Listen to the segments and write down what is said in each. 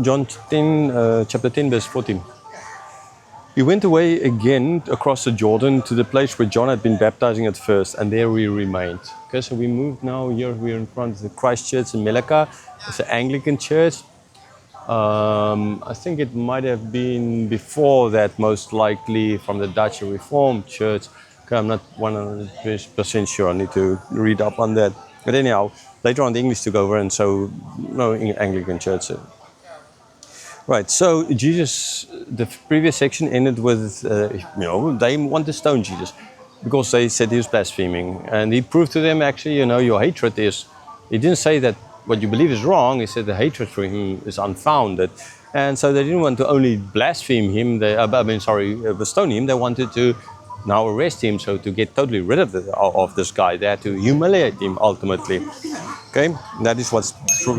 John 10, chapter 10, verse 14. He went away again across the Jordan to the place where John had been baptizing at first, and there we remained. Okay, so we moved now. Here we're in front of the Christ Church in Melaka. It's an Anglican church. I think it might have been before that, most likely from the Dutch Reformed Church. Okay, I'm not 100% sure. I need to read up on that. But anyhow, later on the English took over, and so no Anglican Church. Right, so Jesus, the previous section ended with, they want to stone Jesus because they said he was blaspheming. And he proved to them, actually, your hatred is, he didn't say that what you believe is wrong, he said the hatred for him is unfounded. And so they didn't want to only blaspheme him, stone him, they wanted to now arrest him, so to get totally rid of this guy. They had to humiliate him ultimately. Okay, that is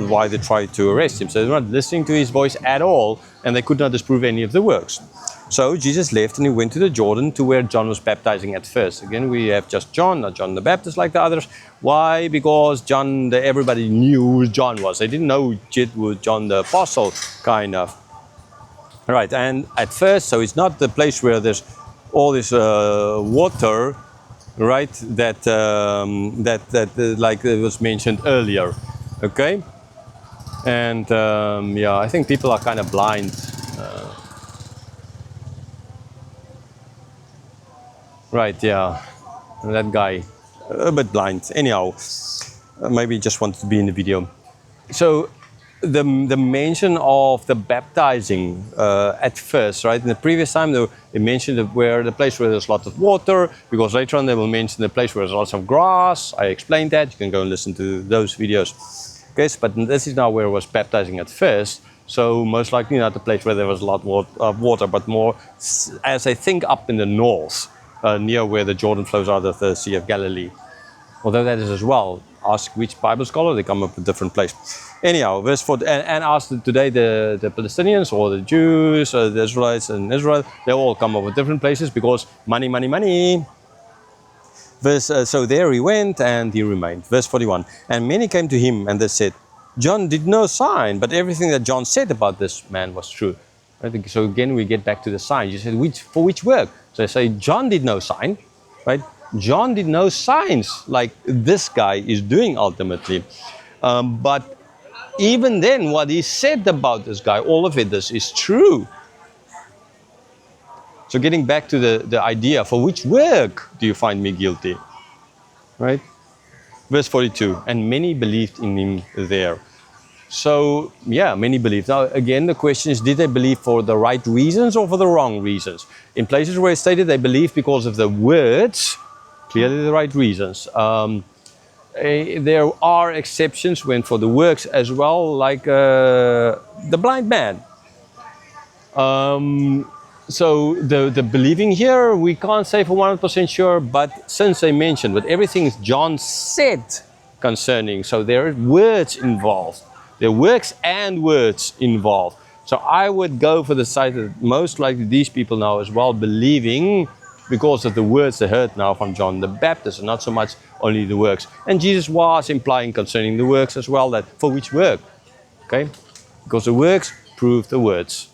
why they tried to arrest him. So they're not listening to his voice at all, and they could not disprove any of the works. So Jesus left and he went to the Jordan to where John was baptizing at first. Again, we have just John, not John the Baptist like the others. Why? Because everybody knew who John was. They didn't know it was John the Apostle, kind of. Right, and at first, so it's not the place where there's all this water, right? Like it was mentioned earlier, okay? And I think people are kind of blind. Right, yeah, that guy, a bit blind. Anyhow, maybe just wanted to be in the video. So the mention of the baptizing at first, right? In the previous time, they mentioned the place where there's lots of water, because later on they will mention the place where there's lots of grass. I explained that. You can go and listen to those videos. Okay, but this is now where it was baptizing at first. So most likely not the place where there was a lot of water, but more, as I think, up in the north, near where the Jordan flows out of the Sea of Galilee. Although that is as well. Ask which Bible scholar, they come up with a different place. Anyhow, verse 4, and ask today the Palestinians or the Jews or the Israelites in Israel, they all come up with different places because money, money, money. So there he went and he remained. Verse 41, and many came to him and they said, John did no sign, but everything that John said about this man was true. Right? So again, we get back to the sign. You said, for which work? So I say, John did no sign, right? John did no signs like this guy is doing ultimately. But even then, what he said about this guy, all of it is true. So getting back to the idea, for which work do you find me guilty? Right? Verse 42, and many believed in him there. So, yeah, many believed. Now, again, the question is, did they believe for the right reasons or for the wrong reasons? In places where it's stated they believed because of the words, clearly the right reasons. There are exceptions when for the works as well, like the blind man. So the believing here, we can't say for 100% sure, but since they mentioned, but everything John said concerning, so there are words involved. There are works and words involved. So I would go for the side that most likely these people now as well believing because of the words they heard now from John the Baptist, and not so much only the works. And Jesus was implying concerning the works as well, that for which work? Okay? Because the works prove the words.